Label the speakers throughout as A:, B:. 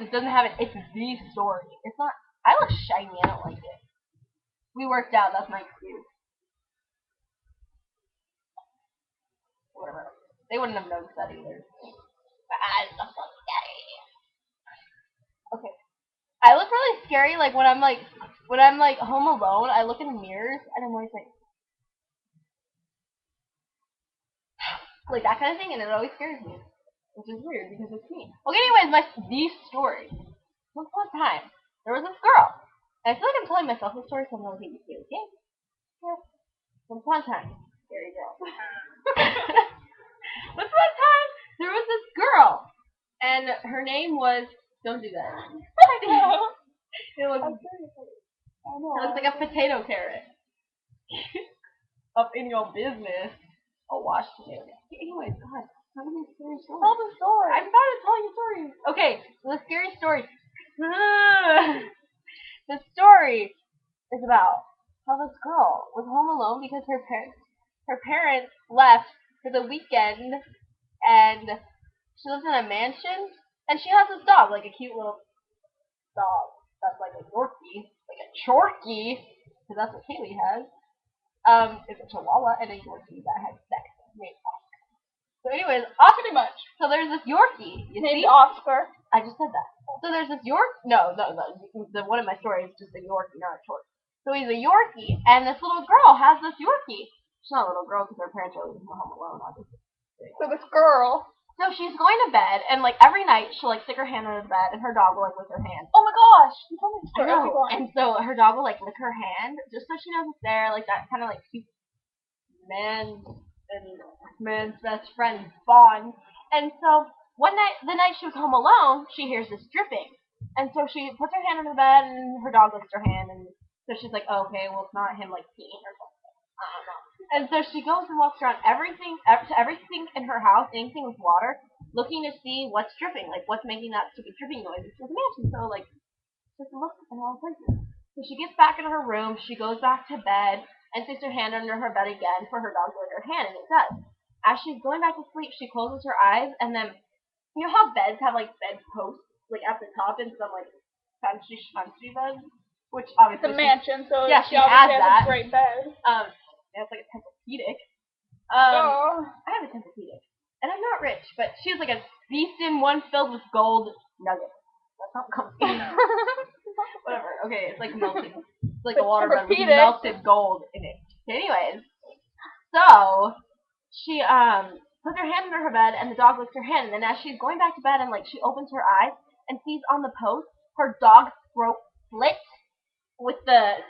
A: it doesn't have it. It's the story. It's not. I look shiny. I don't like it. We worked out. That's my excuse. Whatever. They wouldn't have noticed that either. Okay. I look really scary. Like when I'm home alone. I look in the mirrors and I'm always like that kind of thing, and it always scares me, which is weird because it's me. Okay. Anyways, the story. Once upon a time, there was this girl. And I feel like I'm telling myself the story, so I'm gonna get you to, okay? Yeah. Once upon a time, scary girl. Once upon a time, there was this girl, and her name was. Don't do that. It looks like a potato carrot. Up in your business. A washed potato. Anyways, God, tell me a scary story.
B: Tell the story.
A: I'm about to tell you stories. Okay, so the scary story. The story is about how this girl was home alone because her parents left for the weekend, and she lives in a mansion, and she has this dog, like a cute little dog that's like a Yorkie, like a Chorkie, because that's what Kaylee has. It's a Chihuahua and a Yorkie that has sex named Oscar. So anyways,
B: Pretty much.
A: so there's this Yorkie. You
B: Named
A: see?
B: Oscar.
A: I just said that. So there's this No. The one in my story is just a Yorkie, not a Chorkie. So he's a Yorkie, and this little girl has this Yorkie. She's not a little girl because her parents are leaving her home alone, obviously.
B: So this girl.
A: So she's going to bed, and like every night she'll like stick her hand under the bed, and her dog will like lick her hand.
B: Oh my gosh. You told me the
A: I
B: story.
A: know.
B: Okay, go on.
A: And so her dog will like lick her hand just so she knows it's there, like that kind of like cute man's best friend bond. And so one night, the night she was home alone, she hears this dripping, and so she puts her hand under the bed, and her dog licks her hand, and so she's like, oh, okay, well it's not him like peeing or something. I don't know. And so she goes and walks around to everything in her house, anything with water, looking to see what's dripping, like what's making that stupid dripping noise. It's a mansion, so like just looks in all places. So she gets back into her room, she goes back to bed, and sticks her hand under her bed again for her dog to lick her hand, and it does. As she's going back to sleep, she closes her eyes, and then you know how beds have like bed posts like at the top in some like fancy beds, which obviously
B: It's a mansion, so
A: yeah,
B: she
A: has
B: obviously has
A: that.
B: a great bed.
A: It's like a Tempur-Pedic.
B: Oh.
A: I have a Tempur-Pedic, and I'm not rich, but she has like a decent one filled with gold nuggets. That's not comfy. Whatever. Okay, it's like melted. It's like a waterbed with melted gold in it. Anyways, so she puts her hand under her bed, and the dog licks her hand. And then as she's going back to bed, and like she opens her eyes and sees on the post her dog's throat slit with the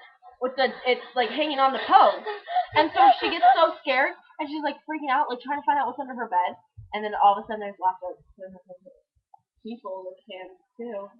A: it's like hanging on the post. And so she gets so scared, and she's like freaking out, like trying to find out what's under her bed. And then all of a sudden there's lots of people with hands too.